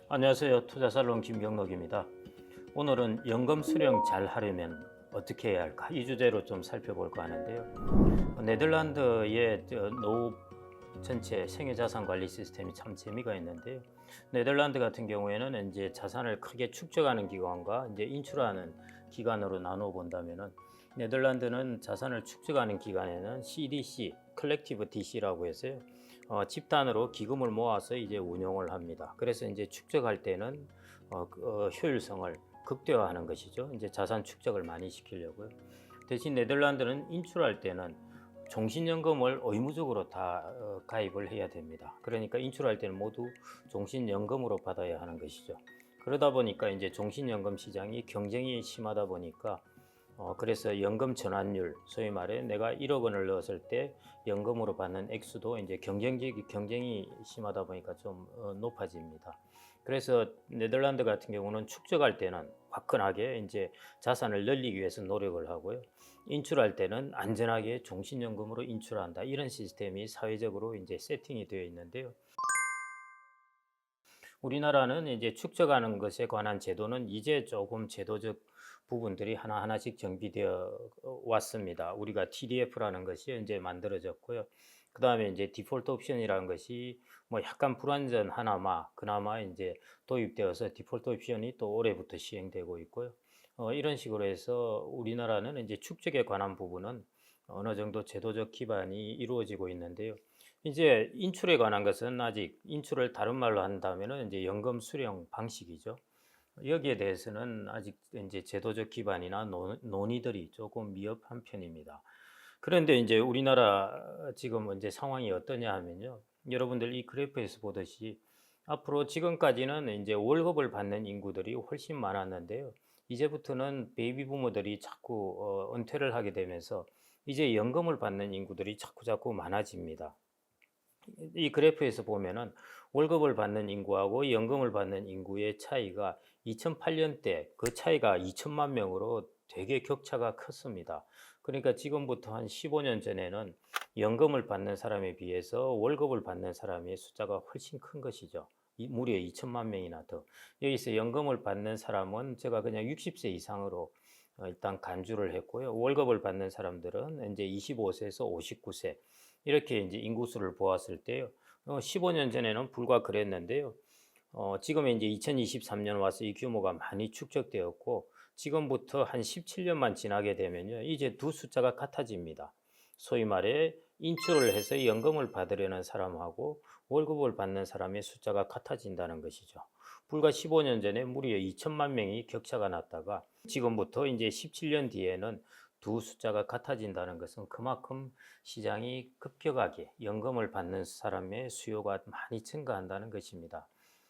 안녕하세요. 투자살롱 김경록입니다. 오늘은 연금 수령 잘 하려면 어떻게 해야 할까? 이 주제로 좀 살펴볼까 하는데요. 네덜란드의 노후 전체 생애자산 관리 시스템이 참 재미가 있는데요. 네덜란드 같은 경우에는 이제 자산을 크게 축적하는 기관과 이제 인출하는 기관으로 나누어 본다면은 네덜란드는 자산을 축적하는 기관에는 CDC, 컬렉티브 DC라고 해서요. 집단으로 기금을 모아서 이제 운용을 합니다. 그래서 이제 축적할 때는 효율성을 극대화하는 것이죠. 이제 자산 축적을 많이 시키려고요. 대신 네덜란드는 인출할 때는 종신연금을 의무적으로 다 가입을 해야 됩니다. 그러니까 인출할 때는 모두 종신연금으로 받아야 하는 것이죠. 그러다 보니까 이제 종신연금 시장이 경쟁이 심하다 보니까 그래서 연금 전환율, 소위 말해 내가 1억 원을 넣었을 때 연금으로 받는 액수도 이제 경쟁이 심하다 보니까 좀 높아집니다. 그래서 네덜란드 같은 경우는 축적할 때는 화끈하게 이제 자산을 늘리기 위해서 노력을 하고요. 인출할 때는 안전하게 종신연금으로 인출한다. 이런 시스템이 사회적으로 이제 세팅이 되어 있는데요. 우리나라는 이제 축적하는 것에 관한 제도는 이제 조금 제도적 부분들이 하나하나씩 정비되어 왔습니다. 우리가 TDF라는 것이 이제 만들어졌고요. 그다음에 이제 디폴트 옵션이라는 것이 뭐 약간 불완전 하나마 그나마 이제 도입되어서 디폴트 옵션이 또 올해부터 시행되고 있고요. 이런 식으로 해서 우리나라는 이제 축적에 관한 부분은 어느 정도 제도적 기반이 이루어지고 있는데요. 이제 인출에 관한 것은 아직 인출을 다른 말로 한다면은 이제 연금 수령 방식이죠. 여기에 대해서는 아직 이제 제도적 기반이나 논의들이 조금 미흡한 편입니다. 그런데 이제 우리나라 지금 이제 상황이 어떠냐 하면요. 여러분들 이 그래프에서 보듯이 앞으로 지금까지는 이제 월급을 받는 인구들이 훨씬 많았는데요. 이제부터는 베이비 부모들이 자꾸 은퇴를 하게 되면서 이제 연금을 받는 인구들이 자꾸 많아집니다. 이 그래프에서 보면은 월급을 받는 인구하고 연금을 받는 인구의 차이가 2008년대 그 차이가 2천만 명으로 되게 격차가 컸습니다. 그러니까 지금부터 한 15년 전에는 연금을 받는 사람에 비해서 월급을 받는 사람의 숫자가 훨씬 큰 것이죠. 무려 2천만 명이나 더. 여기서 연금을 받는 사람은 제가 그냥 60세 이상으로 일단 간주를 했고요. 월급을 받는 사람들은 이제 25세에서 59세 이렇게 이제 인구수를 보았을 때요. 15년 전에는 불과 그랬는데요. 지금 이제 2023년 와서 이 규모가 많이 축적되었고 지금부터 한 17년만 지나게 되면요. 이제 두 숫자가 같아집니다. 소위 말해 인출을 해서 연금을 받으려는 사람하고 월급을 받는 사람의 숫자가 같아진다는 것이죠. 불과 15년 전에 무려 2천만 명이 격차가 났다가 지금부터 이제 17년 뒤에는 두 숫자가 같아진다는 것은 그만큼 시장이 급격하게 연금을 받는 사람의 수요가 많이 증가한다는 것입니다.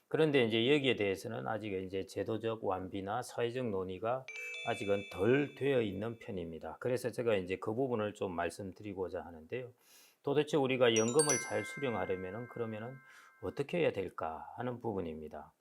그런데 이제 여기에 대해서는 아직 이제 제도적 완비나 사회적 논의가 아직은 덜 되어 있는 편입니다. 그래서 제가 이제 그 부분을 좀 말씀드리고자 하는데요. 도대체 우리가 연금을 잘 수령하려면은 그러면은 어떻게 해야 될까 하는 부분입니다.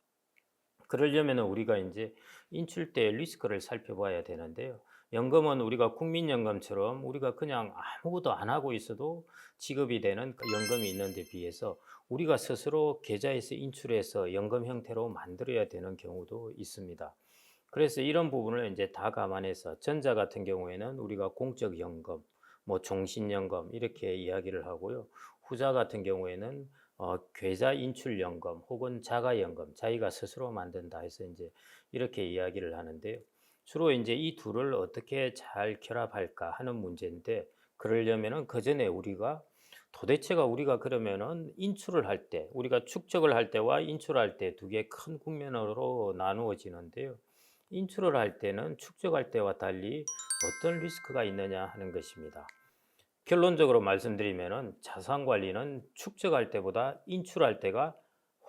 그러려면 우리가 이제 인출 때 리스크를 살펴봐야 되는데요. 연금은 우리가 국민연금처럼 우리가 그냥 아무것도 안 하고 있어도 지급이 되는 그 연금이 있는데 비해서 우리가 스스로 계좌에서 인출해서 연금 형태로 만들어야 되는 경우도 있습니다. 그래서 이런 부분을 이제 다 감안해서 전자 같은 경우에는 우리가 공적 연금, 뭐 종신연금 이렇게 이야기를 하고요. 후자 같은 경우에는 계좌 인출 연금 혹은 자가 연금, 자기가 스스로 만든다 해서 이제 이렇게 이야기를 하는데요. 주로 이제 이 둘을 어떻게 잘 결합할까 하는 문제인데 그러려면은 그 전에 도대체가 우리가 그러면은 인출을 할 때, 우리가 축적을 할 때와 인출할 때 두 개 큰 국면으로 나누어지는데요. 인출을 할 때는 축적할 때와 달리 어떤 리스크가 있느냐 하는 것입니다. 결론적으로 말씀드리면은 자산 관리는 축적할 때보다 인출할 때가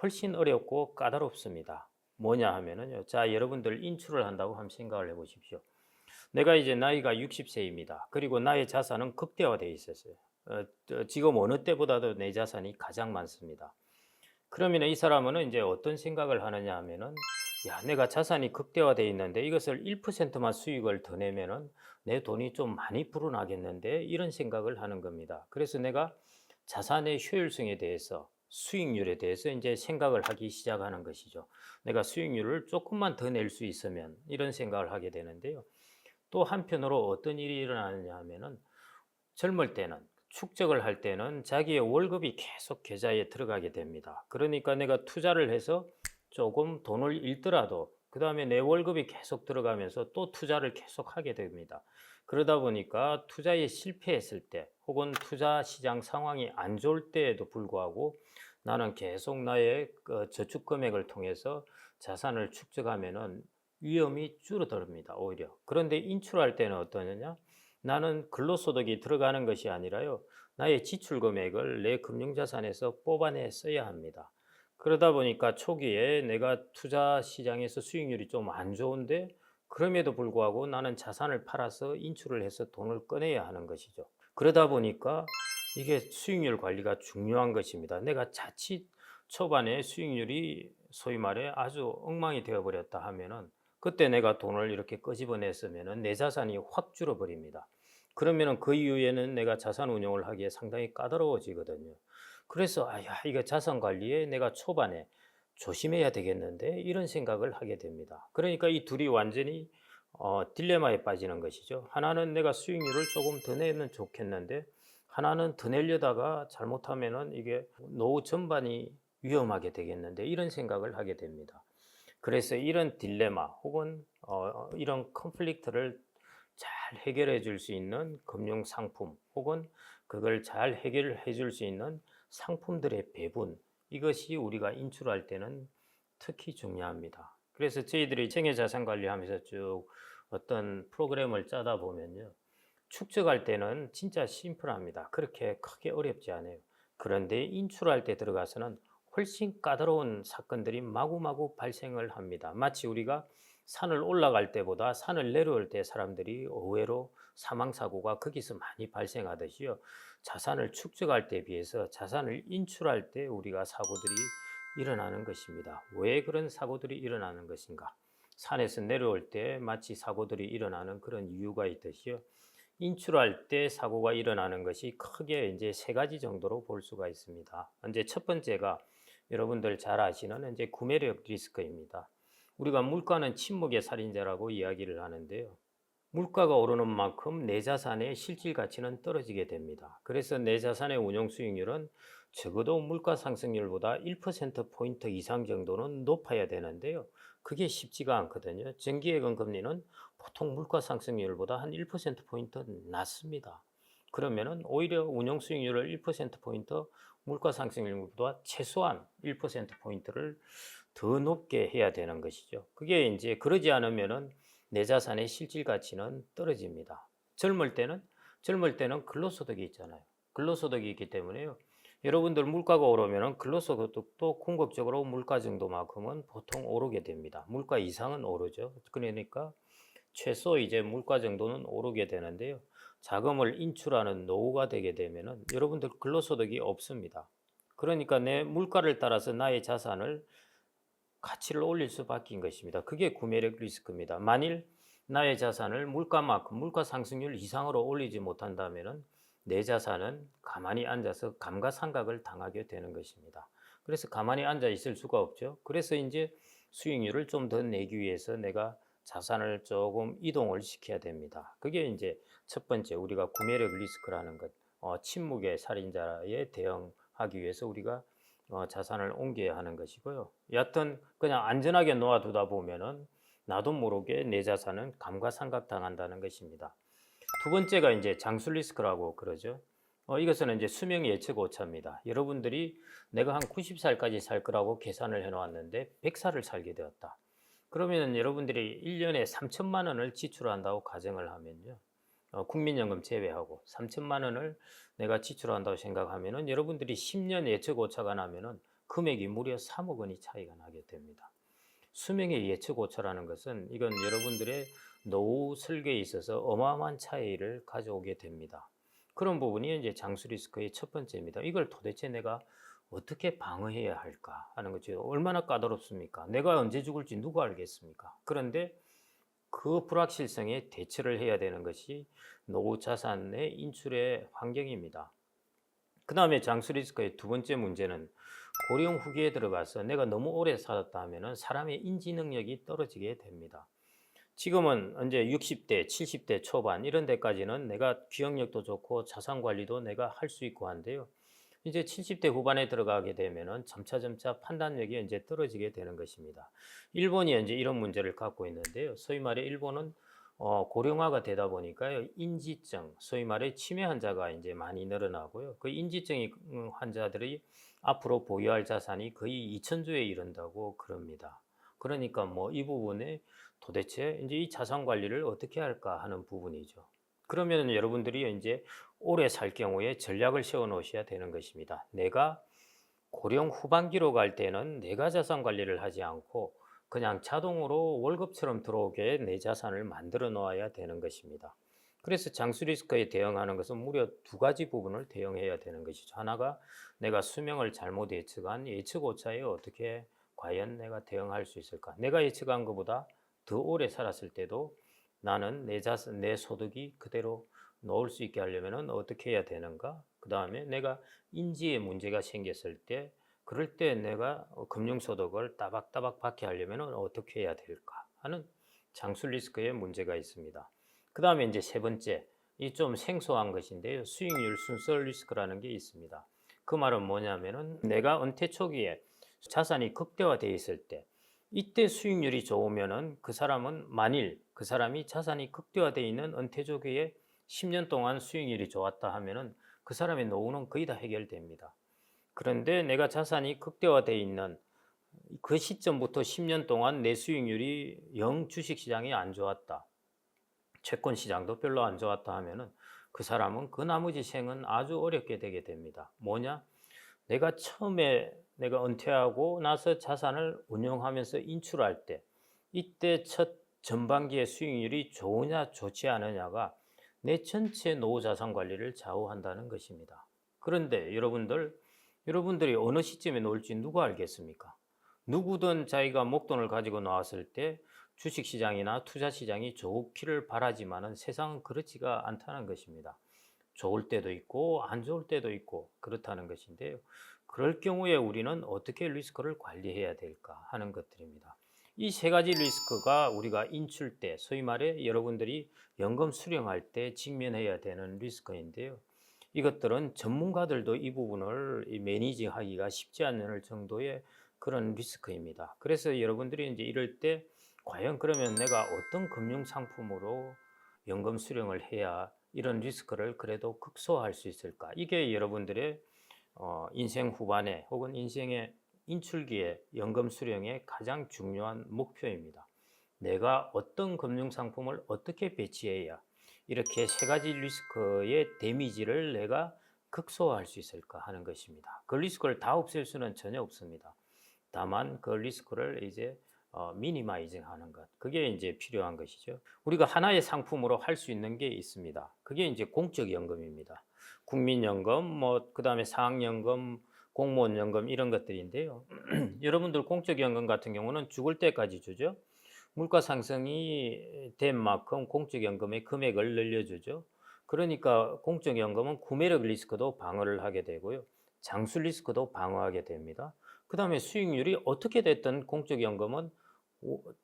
훨씬 어렵고 까다롭습니다. 뭐냐 하면은요. 자, 여러분들 인출을 한다고 한번 생각을 해 보십시오. 내가 이제 나이가 60세입니다. 그리고 나의 자산은 극대화되어 있었어요. 지금 어느 때보다도 내 자산이 가장 많습니다. 그러면 이 사람은 이제 어떤 생각을 하느냐 하면은 야, 내가 자산이 극대화되어 있는데 이것을 1%만 수익을 더 내면은 내 돈이 좀 많이 불어나겠는데 이런 생각을 하는 겁니다. 그래서 내가 자산의 효율성에 대해서 수익률에 대해서 이제 생각을 하기 시작하는 것이죠. 내가 수익률을 조금만 더 낼 수 있으면 이런 생각을 하게 되는데요. 또 한편으로 어떤 일이 일어나느냐 하면은 젊을 때는 축적을 할 때는 자기의 월급이 계속 계좌에 들어가게 됩니다. 그러니까 내가 투자를 해서 조금 돈을 잃더라도 그 다음에 내 월급이 계속 들어가면서 또 투자를 계속 하게 됩니다. 그러다 보니까 투자에 실패했을 때 혹은 투자 시장 상황이 안 좋을 때에도 불구하고 나는 계속 나의 그 저축 금액을 통해서 자산을 축적하면은 위험이 줄어듭니다. 오히려. 그런데 인출할 때는 어떠느냐? 나는 근로소득이 들어가는 것이 아니라요. 나의 지출 금액을 내 금융자산에서 뽑아내 써야 합니다. 그러다 보니까 초기에 내가 투자 시장에서 수익률이 좀 안 좋은데 그럼에도 불구하고 나는 자산을 팔아서 인출을 해서 돈을 꺼내야 하는 것이죠. 그러다 보니까 이게 수익률 관리가 중요한 것입니다. 내가 자칫 초반에 수익률이 소위 말해 아주 엉망이 되어버렸다 하면은 그때 내가 돈을 이렇게 끄집어냈으면은 내 자산이 확 줄어버립니다. 그러면은 그 이후에는 내가 자산 운용을 하기에 상당히 까다로워지거든요. 그래서 아야 이거 자산 관리에 내가 초반에 조심해야 되겠는데 이런 생각을 하게 됩니다. 그러니까 이 둘이 완전히 딜레마에 빠지는 것이죠. 하나는 내가 수익률을 조금 더 내면 좋겠는데 하나는 더 내려다가 잘못하면은 이게 노후 전반이 위험하게 되겠는데 이런 생각을 하게 됩니다. 그래서 이런 딜레마 혹은 이런 컨플릭트를 잘 해결해 줄 수 있는 금융 상품 혹은 그걸 잘 해결해 줄 수 있는 상품들의 배분 이것이 우리가 인출할 때는 특히 중요합니다. 그래서 저희들이 생애 자산 관리하면서 쭉 어떤 프로그램을 짜다 보면요. 축적할 때는 진짜 심플합니다. 그렇게 크게 어렵지 않아요. 그런데 인출할 때 들어가서는 훨씬 까다로운 사건들이 마구마구 발생을 합니다. 마치 우리가 산을 올라갈 때보다 산을 내려올 때 사람들이 의외로 사망사고가 거기서 많이 발생하듯이요. 자산을 축적할 때에 비해서 자산을 인출할 때 우리가 사고들이 일어나는 것입니다. 왜 그런 사고들이 일어나는 것인가? 산에서 내려올 때 마치 사고들이 일어나는 그런 이유가 있듯이요. 인출할 때 사고가 일어나는 것이 크게 이제 세 가지 정도로 볼 수가 있습니다. 이제 첫 번째가 여러분들 잘 아시는 이제 구매력 리스크입니다. 우리가 물가는 침묵의 살인자라고 이야기를 하는데요. 물가가 오르는 만큼 내 자산의 실질 가치는 떨어지게 됩니다. 그래서 내 자산의 운용 수익률은 적어도 물가 상승률보다 1%포인트 이상 정도는 높아야 되는데요. 그게 쉽지가 않거든요. 정기예금 금리는 보통 물가 상승률보다 한 1%포인트 낮습니다. 그러면은 오히려 운용 수익률을 1%포인트 물가 상승률보다 최소한 1%포인트를 더 높게 해야 되는 것이죠. 그게 이제 그러지 않으면은 내 자산의 실질 가치는 떨어집니다. 젊을 때는 근로소득이 있잖아요. 근로소득이 있기 때문에요. 여러분들 물가가 오르면은 근로소득도 궁극적으로 물가 정도만큼은 보통 오르게 됩니다. 물가 이상은 오르죠. 그러니까 최소 이제 물가 정도는 오르게 되는데요. 자금을 인출하는 노후가 되게 되면은 여러분들 근로소득이 없습니다. 그러니까 내 물가를 따라서 나의 자산을 가치를 올릴 수밖에 것입니다. 그게 구매력 리스크입니다. 만일 나의 자산을 물가만큼 물가 상승률 이상으로 올리지 못한다면은 내 자산은 가만히 앉아서 감가상각을 당하게 되는 것입니다. 그래서 가만히 앉아 있을 수가 없죠. 그래서 이제 수익률을 좀 더 내기 위해서 내가 자산을 조금 이동을 시켜야 됩니다. 그게 이제 첫 번째 우리가 구매력 리스크라는 것, 침묵의 살인자에 대응하기 위해서 우리가 자산을 옮겨야 하는 것이고요. 여하튼 그냥 안전하게 놓아두다 보면은 나도 모르게 내 자산은 감가상각 당한다는 것입니다. 두 번째가 이제 장수 리스크라고 그러죠. 이것은 이제 수명 예측 오차입니다. 여러분들이 내가 한 90살까지 살 거라고 계산을 해놓았는데 100살을 살게 되었다. 그러면 여러분들이 1년에 3천만 원을 지출한다고 가정을 하면요. 국민연금 제외하고 3천만 원을 내가 지출한다고 생각하면은 여러분들이 10년 예측 오차가 나면은 금액이 무려 3억 원이 차이가 나게 됩니다. 수명의 예측 오차라는 것은 이건 여러분들의 노후 설계에 있어서 어마어마한 차이를 가져오게 됩니다. 그런 부분이 이제 장수 리스크의 첫 번째입니다. 이걸 도대체 내가 어떻게 방어해야 할까 하는 거죠. 얼마나 까다롭습니까? 내가 언제 죽을지 누가 알겠습니까? 그런데 그 불확실성에 대처를 해야 되는 것이 노후 자산의 인출의 환경입니다. 그 다음에 장수 리스크의 두 번째 문제는 고령 후기에 들어가서 내가 너무 오래 살았다 하면은 사람의 인지 능력이 떨어지게 됩니다. 지금은 이제 60대, 70대 초반 이런 데까지는 내가 기억력도 좋고 자산 관리도 내가 할 수 있고 한데요. 이제 70대 후반에 들어가게 되면은 점차 판단력이 이제 떨어지게 되는 것입니다. 일본이 이제 이런 문제를 갖고 있는데요. 소위 말해 일본은 고령화가 되다 보니까요. 인지증, 소위 말해 치매 환자가 이제 많이 늘어나고요. 그 인지증이 환자들이 앞으로 보유할 자산이 거의 2천조에 이른다고 그럽니다. 그러니까 뭐 이 부분에 도대체 이제 이 자산 관리를 어떻게 할까 하는 부분이죠. 그러면 여러분들이 이제 오래 살 경우에 전략을 세워 놓으셔야 되는 것입니다. 내가 고령 후반기로 갈 때는 내가 자산 관리를 하지 않고 그냥 자동으로 월급처럼 들어오게 내 자산을 만들어 놓아야 되는 것입니다. 그래서 장수 리스크에 대응하는 것은 무려 두 가지 부분을 대응해야 되는 것이죠. 하나가 내가 수명을 잘못 예측한 예측 오차에 어떻게 과연 내가 대응할 수 있을까? 내가 예측한 것보다 더 오래 살았을 때도 나는 내 자산, 내 소득이 그대로 놓을 수 있게 하려면 어떻게 해야 되는가? 그 다음에 내가 인지에 문제가 생겼을 때, 그럴 때 내가 금융소득을 따박따박 받게 하려면 어떻게 해야 될까? 하는 장수 리스크에 문제가 있습니다. 그 다음에 이제 세 번째, 이 좀 생소한 것인데요. 수익률 순서 리스크라는 게 있습니다. 그 말은 뭐냐면은 내가 은퇴 초기에 자산이 극대화되어 있을 때, 이때 수익률이 좋으면은 그 사람은 만일 그 사람이 자산이 극대화되어 있는 은퇴 초기에 10년 동안 수익률이 좋았다 하면은 그 사람의 노후는 거의 다 해결됩니다. 그런데 내가 자산이 극대화되어 있는 그 시점부터 10년 동안 내 수익률이 영 주식시장이 안 좋았다. 채권 시장도 별로 안 좋았다 하면은 그 사람은 그 나머지 생은 아주 어렵게 되게 됩니다. 뭐냐? 내가 처음에 내가 은퇴하고 나서 자산을 운용하면서 인출할 때 이때 첫 전반기의 수익률이 좋으냐 좋지 않으냐가 내 전체 노후 자산 관리를 좌우한다는 것입니다. 그런데 여러분들이 어느 시점에 놓을지 누가 알겠습니까? 누구든 자기가 목돈을 가지고 나왔을 때 주식시장이나 투자시장이 좋기를 바라지만은 세상은 그렇지가 않다는 것입니다. 좋을 때도 있고 안 좋을 때도 있고 그렇다는 것인데요. 그럴 경우에 우리는 어떻게 리스크를 관리해야 될까 하는 것들입니다. 이 세 가지 리스크가 우리가 인출 때, 소위 말해 여러분들이 연금 수령할 때 직면해야 되는 리스크인데요. 이것들은 전문가들도 이 부분을 매니징하기가 쉽지 않을 정도의 그런 리스크입니다. 그래서 여러분들이 이제 이럴 때 과연 그러면 내가 어떤 금융 상품으로 연금 수령을 해야 이런 리스크를 그래도 극소화할 수 있을까? 이게 여러분들의 인생 후반에 혹은 인생의 인출기에 연금 수령의 가장 중요한 목표입니다. 내가 어떤 금융 상품을 어떻게 배치해야 이렇게 세 가지 리스크의 데미지를 내가 극소화할 수 있을까 하는 것입니다. 그 리스크를 다 없앨 수는 전혀 없습니다. 다만 그 리스크를 이제 미니마이징 하는 것. 그게 이제 필요한 것이죠. 우리가 하나의 상품으로 할 수 있는 게 있습니다. 그게 이제 공적연금입니다. 국민연금, 뭐, 그 다음에 사학연금, 공무원연금 이런 것들인데요. 여러분들 공적연금 같은 경우는 죽을 때까지 주죠. 물가 상승이 된 만큼 공적연금의 금액을 늘려주죠. 그러니까 공적연금은 구매력 리스크도 방어를 하게 되고요. 장수 리스크도 방어하게 됩니다. 그 다음에 수익률이 어떻게 됐든 공적연금은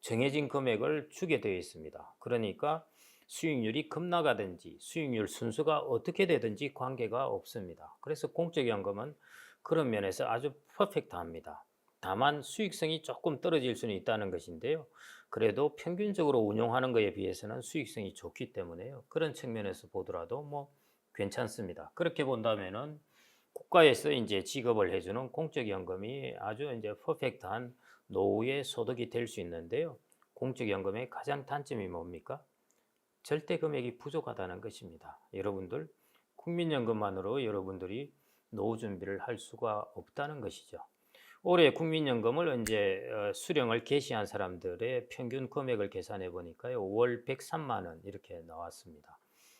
정해진 금액을 주게 되어 있습니다. 그러니까 수익률이 급나가든지 수익률 순수가 어떻게 되든지 관계가 없습니다. 그래서 공적연금은 그런 면에서 아주 퍼펙트합니다. 다만 수익성이 조금 떨어질 수는 있다는 것인데요. 그래도 평균적으로 운용하는 것에 비해서는 수익성이 좋기 때문에요. 그런 측면에서 보더라도 뭐 괜찮습니다. 그렇게 본다면은 국가에서 이제 지급을 해주는 공적연금이 아주 이제 퍼펙트한 노후의 소득이 될 수 있는데요. 공적연금의 가장 단점이 뭡니까? 절대 금액이 부족하다는 것입니다. 여러분들 국민연금만으로 여러분들이 노후 준비를 할 수가 없다는 것이죠. 올해 국민연금을 이제 수령을 개시한 사람들의 평균 금액을 계산해 보니까요. 월 103만 원 이렇게 나왔습니다.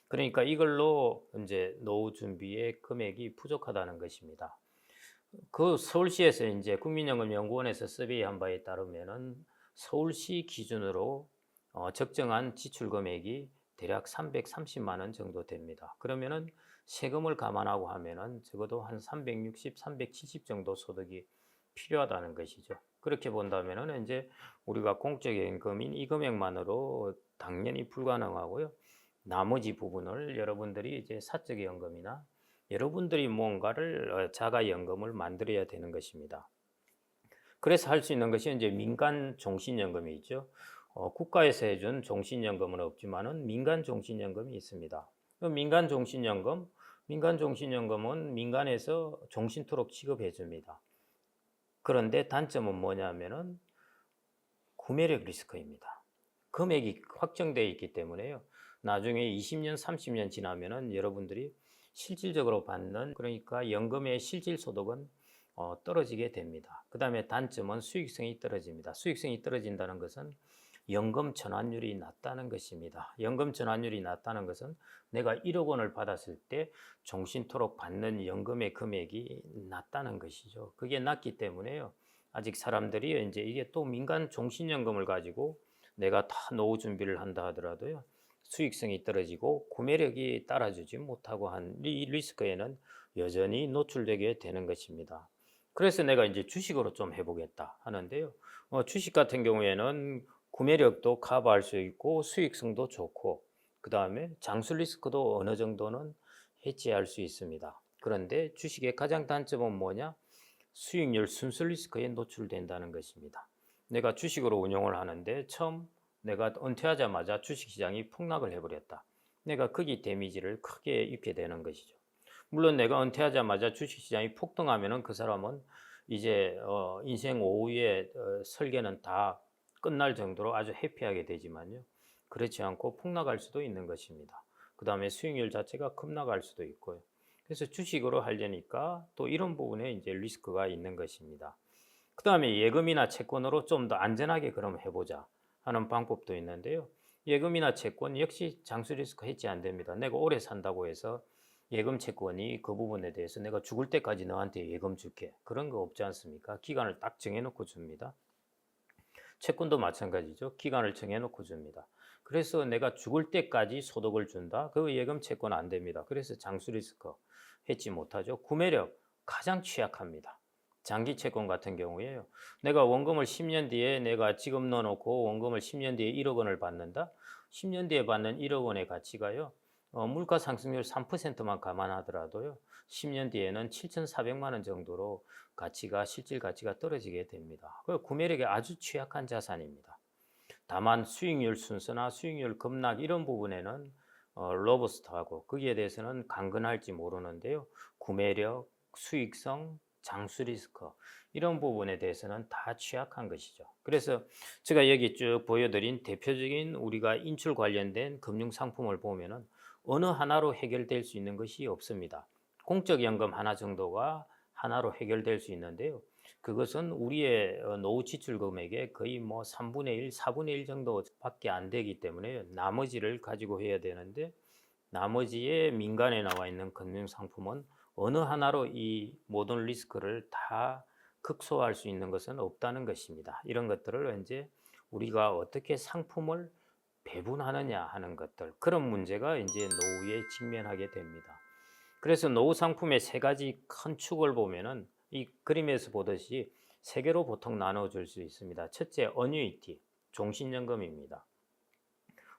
그러니까 이걸로 이제 노후 준비의 금액이 부족하다는 것입니다. 그 서울시에서 이제 국민연금연구원에서 서베이한 바에 따르면은 서울시 기준으로 적정한 지출 금액이 대략 330만 원 정도 됩니다. 그러면은 세금을 감안하고 하면은 적어도 한 360, 370 정도 소득이 필요하다는 것이죠. 그렇게 본다면은 이제 우리가 공적연금인 이 금액만으로 당연히 불가능하고요. 나머지 부분을 여러분들이 이제 사적연금이나 여러분들이 뭔가를 자가연금을 만들어야 되는 것입니다. 그래서 할 수 있는 것이 이제 민간 종신연금이 있죠. 국가에서 해준 종신연금은 없지만은 민간 종신연금이 있습니다. 그 민간 종신연금은 민간에서 종신토록 취급해 줍니다. 그런데 단점은 뭐냐면은 구매력 리스크입니다. 금액이 확정되어 있기 때문에요. 나중에 20년, 30년 지나면은 여러분들이 실질적으로 받는, 그러니까 연금의 실질 소득은 떨어지게 됩니다. 그 다음에 단점은 수익성이 떨어집니다. 수익성이 떨어진다는 것은 연금 전환율이 낮다는 것입니다. 연금 전환율이 낮다는 것은 내가 1억 원을 받았을 때 종신토록 받는 연금의 금액이 낮다는 것이죠. 그게 낮기 때문에요. 아직 사람들이 이제 이게 또 민간 종신연금을 가지고 내가 다 노후 준비를 한다 하더라도요. 수익성이 떨어지고 구매력이 따라주지 못하고 한 이 리스크에는 여전히 노출되게 되는 것입니다. 그래서 내가 이제 주식으로 좀 해보겠다 하는데요. 주식 같은 경우에는 구매력도 커버할 수 있고 수익성도 좋고 그 다음에 장수 리스크도 어느 정도는 해지할 수 있습니다. 그런데 주식의 가장 단점은 뭐냐? 수익률 순수 리스크에 노출된다는 것입니다. 내가 주식으로 운용을 하는데 처음 내가 은퇴하자마자 주식시장이 폭락을 해버렸다. 내가 거기 데미지를 크게 입게 되는 것이죠. 물론 내가 은퇴하자마자 주식시장이 폭등하면은 그 사람은 이제 인생 오후에 설계는 다 끝날 정도로 아주 해피하게 되지만요. 그렇지 않고 폭락할 수도 있는 것입니다. 그 다음에 수익률 자체가 급락할 수도 있고요. 그래서 주식으로 하려니까 또 이런 부분에 이제 리스크가 있는 것입니다. 그 다음에 예금이나 채권으로 좀 더 안전하게 그럼 해보자 하는 방법도 있는데요. 예금이나 채권 역시 장수 리스크 해지 안 됩니다. 내가 오래 산다고 해서 예금 채권이 그 부분에 대해서 내가 죽을 때까지 너한테 예금 줄게. 그런 거 없지 않습니까? 기간을 딱 정해놓고 줍니다. 채권도 마찬가지죠. 기간을 정해놓고 줍니다. 그래서 내가 죽을 때까지 소득을 준다. 그 예금 채권 안 됩니다. 그래서 장수 리스크 해지 못하죠. 구매력 가장 취약합니다. 장기 채권 같은 경우에요. 내가 원금을 10년 뒤에 내가 지금 넣어놓고 원금을 10년 뒤에 1억 원을 받는다. 10년 뒤에 받는 1억 원의 가치가요. 물가 상승률 3%만 감안하더라도요. 10년 뒤에는 7,400만 원 정도로 가치가 실질 가치가 떨어지게 됩니다. 그 구매력이 아주 취약한 자산입니다. 다만 수익률 순서나 수익률 급락 이런 부분에는 로버스트하고 거기에 대해서는 강건할지 모르는데요. 구매력, 수익성, 장수 리스크 이런 부분에 대해서는 다 취약한 것이죠. 그래서 제가 여기 쭉 보여드린 대표적인 우리가 인출 관련된 금융 상품을 보면은 어느 하나로 해결될 수 있는 것이 없습니다. 공적연금 하나 정도가 하나로 해결될 수 있는데요. 그것은 우리의 노후 지출 금액의 거의 뭐 3분의 1, 4분의 1 정도밖에 안 되기 때문에 나머지를 가지고 해야 되는데 나머지의 민간에 나와 있는 금융 상품은 어느 하나로 이 모든 리스크를 다 극소화할 수 있는 것은 없다는 것입니다. 이런 것들을 이제 우리가 어떻게 상품을 배분하느냐 하는 것들 그런 문제가 이제 노후에 직면하게 됩니다. 그래서 노후 상품의 세 가지 큰 축을 보면은 이 그림에서 보듯이 세 개로 보통 나눠줄 수 있습니다. 첫째, 어뉴이티, 종신연금입니다.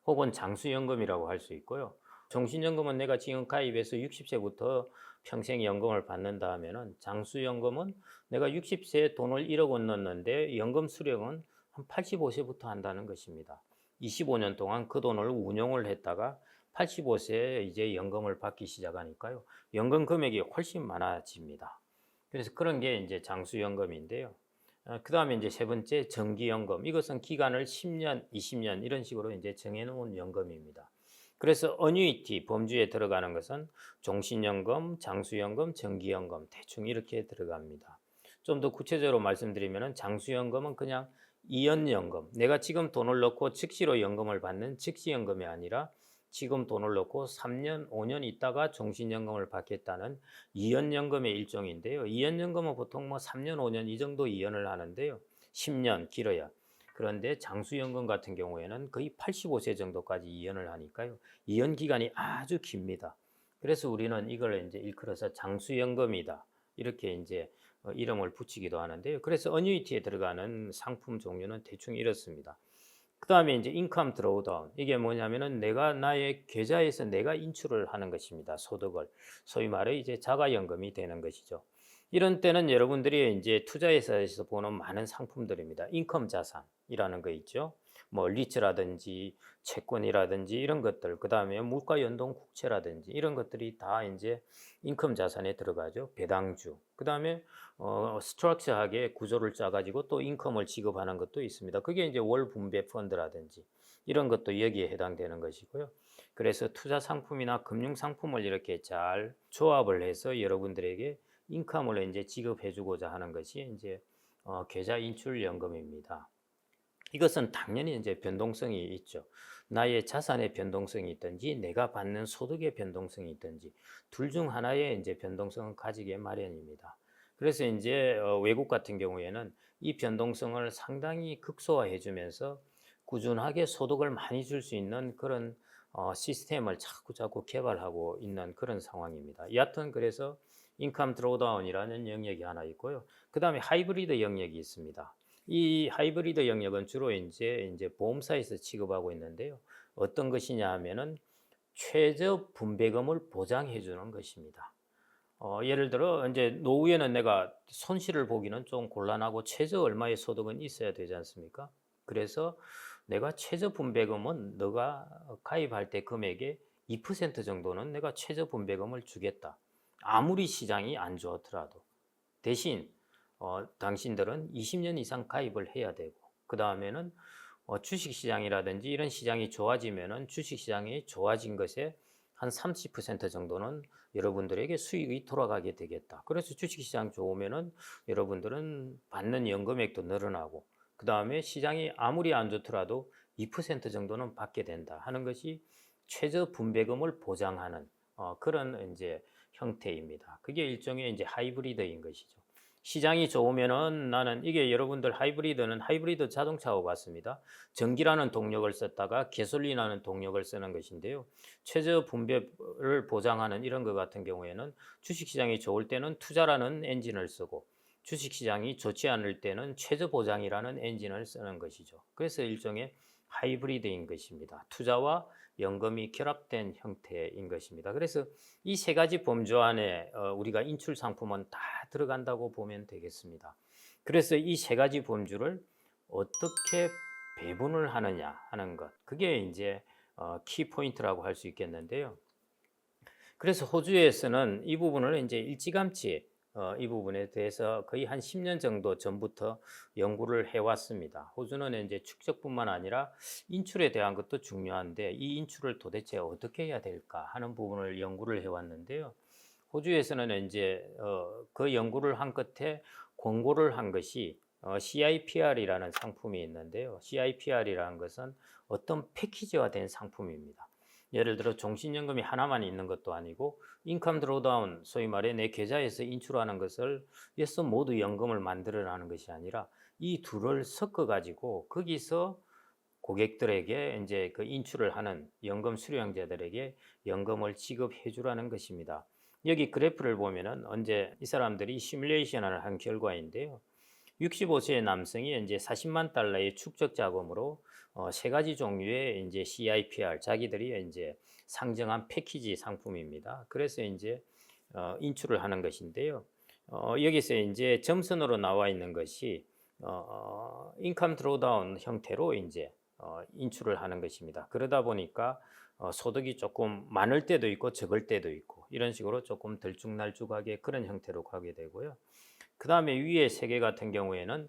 혹은 장수연금이라고 할 수 있고요. 종신연금은 내가 지금 가입해서 60세부터 평생 연금을 받는다 하면은 장수연금은 내가 60세에 돈을 1억 원 넣었는데 연금 수령은 한 85세부터 한다는 것입니다. 25년 동안 그 돈을 운용을 했다가 85세에 이제 연금을 받기 시작하니까요. 연금 금액이 훨씬 많아집니다. 그래서 그런 게 이제 장수연금인데요. 그 다음에 이제 세 번째 정기연금. 이것은 기간을 10년, 20년 이런 식으로 이제 정해놓은 연금입니다. 그래서 어뉴이티 범주에 들어가는 것은 종신연금, 장수연금, 정기연금 대충 이렇게 들어갑니다. 좀 더 구체적으로 말씀드리면 장수연금은 그냥 이연연금. 내가 지금 돈을 넣고 즉시로 연금을 받는 즉시연금이 아니라 지금 돈을 넣고 3년, 5년 있다가 종신연금을 받겠다는 이연연금의 일종인데요. 이연연금은 보통 뭐 3년, 5년 이 정도 이연을 하는데요. 10년 길어야. 그런데 장수연금 같은 경우에는 거의 85세 정도까지 이연을 하니까요. 이연 기간이 아주 깁니다. 그래서 우리는 이걸 이제 일컬어서 장수연금이다. 이렇게 이제 이름을 붙이기도 하는데요. 그래서 어뉴이티에 들어가는 상품 종류는 대충 이렇습니다. 그 다음에 이제 인컴 드로우다운. 이게 뭐냐면은 내가 나의 계좌에서 내가 인출을 하는 것입니다. 소득을. 소위 말해 이제 자가연금이 되는 것이죠. 이런 때는 여러분들이 이제 투자회사에서 보는 많은 상품들입니다. 인컴 자산이라는 거 있죠. 뭐 리츠라든지 채권이라든지 이런 것들, 그 다음에 물가 연동 국채라든지 이런 것들이 다 이제 인컴 자산에 들어가죠. 배당주. 그 다음에 스트럭처하게 구조를 짜가지고 또 인컴을 지급하는 것도 있습니다. 그게 이제 월 분배 펀드라든지 이런 것도 여기에 해당되는 것이고요. 그래서 투자 상품이나 금융 상품을 이렇게 잘 조합을 해서 여러분들에게 인컴을 이제 지급해주고자 하는 것이 이제 계좌 인출 연금입니다. 이것은 당연히 이제 변동성이 있죠. 나의 자산의 변동성이 있든지 내가 받는 소득의 변동성이 있든지 둘 중 하나의 이제 변동성은 가지게 마련입니다. 그래서 이제 외국 같은 경우에는 이 변동성을 상당히 극소화해 주면서 꾸준하게 소득을 많이 줄 수 있는 그런 시스템을 자꾸 개발하고 있는 그런 상황입니다. 여하튼 그래서 인컴 드로우다운이라는 영역이 하나 있고요. 그 다음에 하이브리드 영역이 있습니다. 이 하이브리드 영역은 주로 이제 보험사에서 취급하고 있는데요. 어떤 것이냐 하면은 최저 분배금을 보장해 주는 것입니다. 예를 들어 이제 노후에는 내가 손실을 보기는 좀 곤란하고 최저 얼마의 소득은 있어야 되지 않습니까? 그래서 내가 최저 분배금은 너가 가입할 때 금액의 2% 정도는 내가 최저 분배금을 주겠다. 아무리 시장이 안 좋더라도. 대신 당신들은 20년 이상 가입을 해야 되고 그 다음에는 주식시장이라든지 이런 시장이 좋아지면은 주식시장이 좋아진 것에 한 30% 정도는 여러분들에게 수익이 돌아가게 되겠다. 그래서 주식시장 좋으면은 여러분들은 받는 연금액도 늘어나고 그 다음에 시장이 아무리 안 좋더라도 2% 정도는 받게 된다 하는 것이 최저 분배금을 보장하는 그런 이제 형태입니다. 그게 일종의 이제 하이브리드인 것이죠. 시장이 좋으면은 나는 이게 여러분들 하이브리드는 하이브리드 자동차와 같습니다. 전기라는 동력을 썼다가 가솔린이라는 동력을 쓰는 것인데요. 최저 분배를 보장하는 이런 것 같은 경우에는 주식시장이 좋을 때는 투자라는 엔진을 쓰고 주식시장이 좋지 않을 때는 최저 보장이라는 엔진을 쓰는 것이죠. 그래서 일종의 하이브리드인 것입니다. 투자와 연금이 결합된 형태인 것입니다. 그래서 이 세 가지 범주 안에 우리가 인출 상품은 다 들어간다고 보면 되겠습니다. 그래서 이 세 가지 범주를 어떻게 배분을 하느냐 하는 것, 그게 이제 키 포인트라고 할 수 있겠는데요. 그래서 호주에서는 이 부분을 이제 일찌감치 이 부분에 대해서 거의 한 10년 정도 전부터 연구를 해왔습니다. 호주는 이제 축적뿐만 아니라 인출에 대한 것도 중요한데 이 인출을 도대체 어떻게 해야 될까 하는 부분을 연구를 해왔는데요. 호주에서는 이제 그 연구를 한 끝에 권고를 한 것이 CIPR이라는 상품이 있는데요. CIPR이라는 것은 어떤 패키지화 된 상품입니다. 예를 들어 종신연금이 하나만 있는 것도 아니고 인컴 드로우다운, 소위 말해 내 계좌에서 인출하는 것을 위해서 모두 연금을 만들어라는 것이 아니라 이 둘을 섞어 가지고 거기서 고객들에게 이제 그 인출을 하는 연금 수령자들에게 연금을 지급해 주라는 것입니다. 여기 그래프를 보면은 언제 이 사람들이 시뮬레이션을 한 결과인데요. 65세 남성이 이제 40만 달러의 축적 자금으로 세 가지 종류의 이제 CIPR 자기들이 이제 상정한 패키지 상품입니다. 그래서 이제 인출을 하는 것인데요. 여기서 이제 점선으로 나와 있는 것이 인컴 드로우다운 형태로 이제 인출을 하는 것입니다. 그러다 보니까 소득이 조금 많을 때도 있고 적을 때도 있고 이런 식으로 조금 들쭉날쭉하게 그런 형태로 가게 되고요. 그 다음에 위에 세 개 같은 경우에는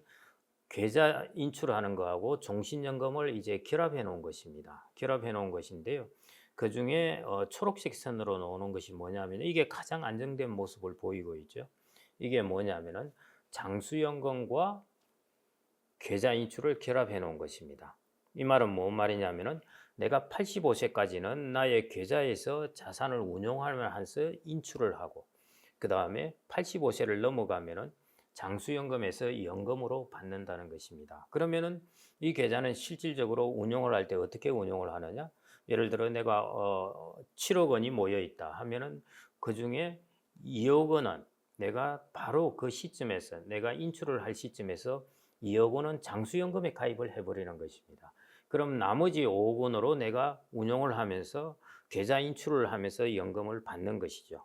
계좌 인출하는 거하고 종신연금을 이제 결합해 놓은 것입니다. 결합해 놓은 것인데요. 그 중에 초록색 선으로 놓는 것이 뭐냐면 이게 가장 안정된 모습을 보이고 있죠. 이게 뭐냐면은 장수연금과 계좌 인출을 결합해 놓은 것입니다. 이 말은 뭔 말이냐면은 내가 85세까지는 나의 계좌에서 자산을 운용하면서 인출을 하고 그 다음에 85세를 넘어가면은 장수연금에서 연금으로 받는다는 것입니다. 그러면은 이 계좌는 실질적으로 운용을 할 때 어떻게 운용을 하느냐? 예를 들어 내가 7억 원이 모여 있다 하면은 그 중에 2억 원은 내가 바로 그 시점에서 내가 인출을 할 시점에서 2억 원은 장수연금에 가입을 해버리는 것입니다. 그럼 나머지 5억 원으로 내가 운용을 하면서 계좌 인출을 하면서 연금을 받는 것이죠.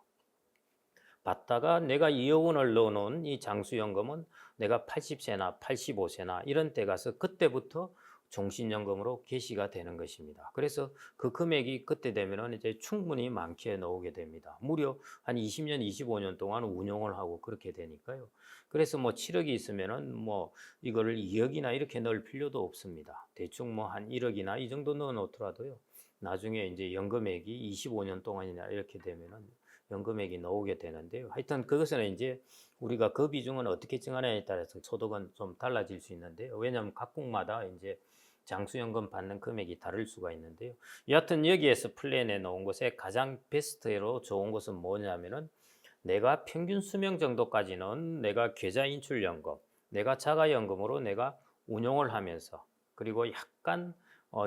받다가 내가 2억 원을 넣어놓은 이 장수연금은 내가 80세나 85세나 이런 때 가서 그때부터 종신연금으로 개시가 되는 것입니다. 그래서 그 금액이 그때 되면은 이제 충분히 많게 나오게 됩니다. 무려 한 20년, 25년 동안 운용을 하고 그렇게 되니까요. 그래서 뭐 7억이 있으면은 뭐 이거를 2억이나 이렇게 넣을 필요도 없습니다. 대충 뭐 한 1억이나 이 정도 넣어 놓더라도요. 나중에 이제 연금액이 25년 동안이나 이렇게 되면은 연금액이 나오게 되는데요. 하여튼 그것은 이제 우리가 그 비중은 어떻게 정하느냐에 따라서 소득은 좀 달라질 수 있는데요. 왜냐하면 각국마다 이제 장수연금 받는 금액이 다를 수가 있는데요. 여하튼 여기에서 플랜에 놓은 것에 가장 베스트로 좋은 것은 뭐냐면은 내가 평균 수명 정도까지는 내가 계좌 인출연금, 내가 자가연금으로 내가 운용을 하면서 그리고 약간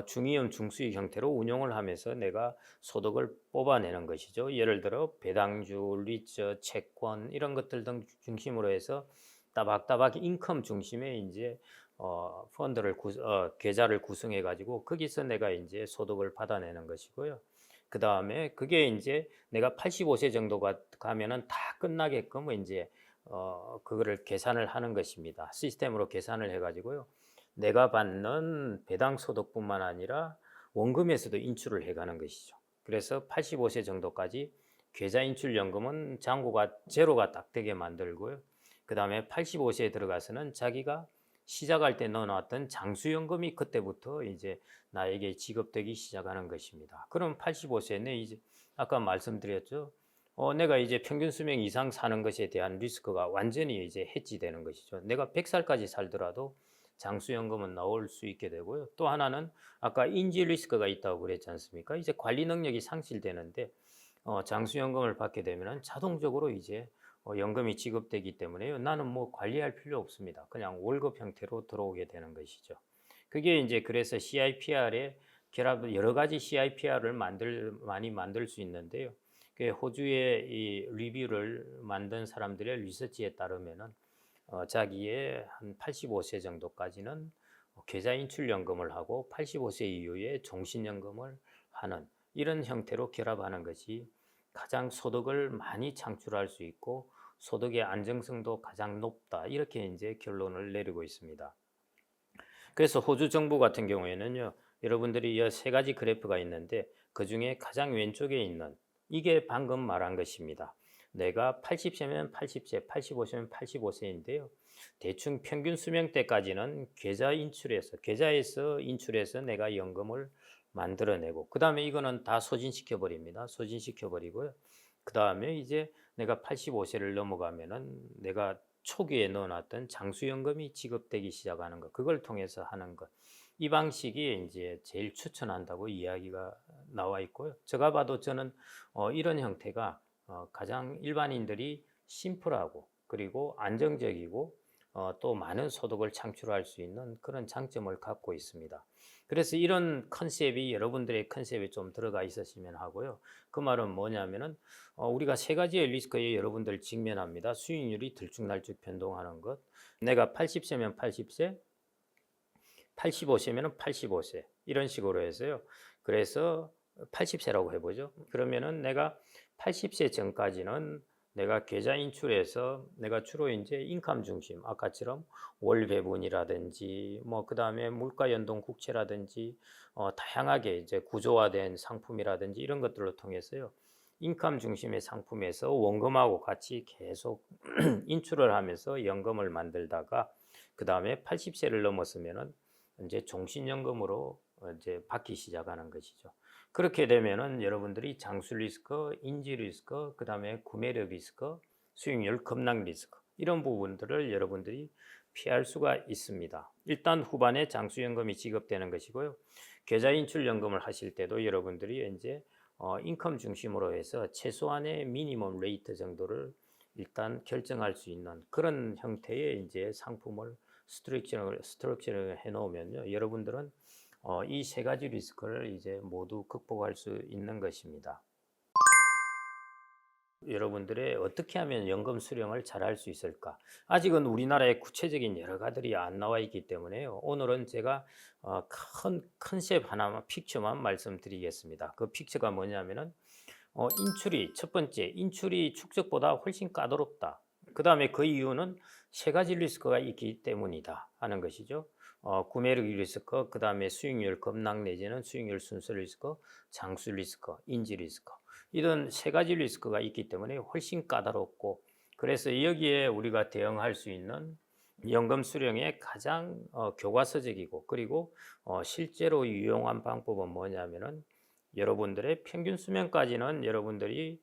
중위험 중수익 형태로 운용을 하면서 내가 소득을 뽑아내는 것이죠. 예를 들어 배당주, 리츠, 채권 이런 것들 등 중심으로 해서 따박따박 인컴 중심의 이제 계좌를 구성해 가지고 거기서 내가 이제 소득을 받아내는 것이고요. 그 다음에 그게 이제 내가 85세 정도가 가면은 다 끝나게끔 이제 그거를 계산을 하는 것입니다. 시스템으로 계산을 해가지고요. 내가 받는 배당 소득뿐만 아니라 원금에서도 인출을 해가는 것이죠. 그래서 85세 정도까지 계좌 인출연금은 잔고가 제로가 딱 되게 만들고요. 그 다음에 85세에 들어가서는 자기가 시작할 때 넣어놨던 장수연금이 그때부터 이제 나에게 지급되기 시작하는 것입니다. 그럼 85세는 이제 아까 말씀드렸죠. 내가 이제 평균 수명 이상 사는 것에 대한 리스크가 완전히 이제 해지되는 것이죠. 내가 100살까지 살더라도 장수연금은 나올 수 있게 되고요. 또 하나는 아까 인지 리스크가 있다고 그랬지 않습니까? 이제 관리 능력이 상실되는데 장수연금을 받게 되면 자동적으로 이제 연금이 지급되기 때문에요. 나는 뭐 관리할 필요 없습니다. 그냥 월급 형태로 들어오게 되는 것이죠. 그게 이제 그래서 CIPR에 결합 여러 가지 CIPR을 많이 만들 수 있는데요. 그 호주의 이 리뷰를 만든 사람들의 리서치에 따르면은 자기의 한 85세 정도까지는 계좌 인출연금을 하고 85세 이후에 종신연금을 하는 이런 형태로 결합하는 것이 가장 소득을 많이 창출할 수 있고 소득의 안정성도 가장 높다. 이렇게 이제 결론을 내리고 있습니다. 그래서 호주 정부 같은 경우에는요. 여러분들이 이 세 가지 그래프가 있는데 그중에 가장 왼쪽에 있는 이게 방금 말한 것입니다. 내가 80세면 80세, 85세면 85세인데요. 대충 평균 수명 때까지는 계좌에서 인출해서 내가 연금을 만들어내고 그 다음에 이거는 다 소진시켜 버립니다. 소진시켜 버리고요. 그 다음에 이제 내가 85세를 넘어가면은 내가 초기에 넣어놨던 장수연금이 지급되기 시작하는 것, 그걸 통해서 하는 것. 이 방식이 이제 제일 추천한다고 이야기가 나와 있고요. 제가 봐도 저는 이런 형태가 가장 일반인들이 심플하고 그리고 안정적이고 또 많은 소득을 창출할 수 있는 그런 장점을 갖고 있습니다. 그래서 이런 컨셉이 여러분들의 컨셉에 좀 들어가 있으시면 하고요. 그 말은 뭐냐면은 우리가 세 가지의 리스크에 여러분들 직면합니다. 수익률이 들쭉날쭉 변동하는 것. 내가 80세면 80세, 85세면 85세 이런 식으로 해서요. 그래서 80세라고 해보죠. 그러면은 내가 80세 전까지는 내가 계좌 인출해서 내가 주로 이제 인컴 중심 아까처럼 월 배분이라든지 뭐 그다음에 물가 연동 국채라든지 다양하게 이제 구조화된 상품이라든지 이런 것들을 통해서요. 인컴 중심의 상품에서 원금하고 같이 계속 인출을 하면서 연금을 만들다가 그다음에 80세를 넘었으면은 이제 종신연금으로 이제 받기 시작하는 것이죠. 그렇게 되면은 여러분들이 장수 리스크, 인지 리스크, 그다음에 구매력 리스크, 수익률 급락 리스크 이런 부분들을 여러분들이 피할 수가 있습니다. 일단 후반에 장수연금이 지급되는 것이고요. 계좌인출연금을 하실 때도 여러분들이 이제 인컴 중심으로 해서 최소한의 미니멈 레이트 정도를 일단 결정할 수 있는 그런 형태의 이제 상품을 스트럭처를 해놓으면요, 여러분들은 이 세 가지 리스크를 이제 모두 극복할 수 있는 것입니다. 여러분들의 어떻게 하면 연금 수령을 잘할 수 있을까? 아직은 우리나라에 구체적인 여러 가지들이 안 나와 있기 때문에요. 오늘은 제가 큰 컨셉 하나만 픽처만 말씀드리겠습니다. 그 픽처가 뭐냐면은 인출이 첫 번째 인출이 축적보다 훨씬 까다롭다. 그다음에 그 이유는 세 가지 리스크가 있기 때문이다 하는 것이죠. 구매력 리스크, 그다음에 수익률 급락 내지는 수익률 순수 리스크, 장수 리스크, 인지 리스크. 이런 세 가지 리스크가 있기 때문에 훨씬 까다롭고 그래서 여기에 우리가 대응할 수 있는 연금 수령의 가장 교과서적이고 그리고 실제로 유용한 방법은 뭐냐면은 여러분들의 평균 수명까지는 여러분들이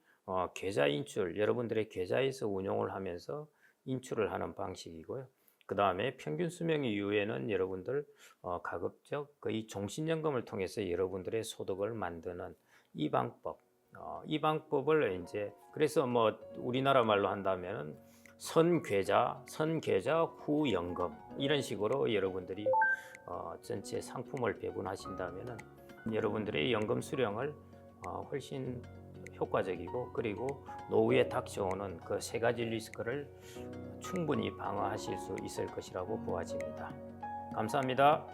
계좌 인출, 여러분들의 계좌에서 운용을 하면서 인출을 하는 방식이고요. 그 다음에 평균 수명 이후에는 여러분들 가급적 거의 종신연금을 통해서 여러분들의 소득을 만드는 이 방법, 이 방법을 이제 그래서 뭐 우리나라 말로 한다면은 선계좌 후 연금 이런 식으로 여러분들이 전체 상품을 배분하신다면은 여러분들의 연금 수령을 훨씬 효과적이고 그리고 노후에 닥쳐오는 그 세 가지 리스크를 충분히 방어하실 수 있을 것이라고 보아집니다. 감사합니다.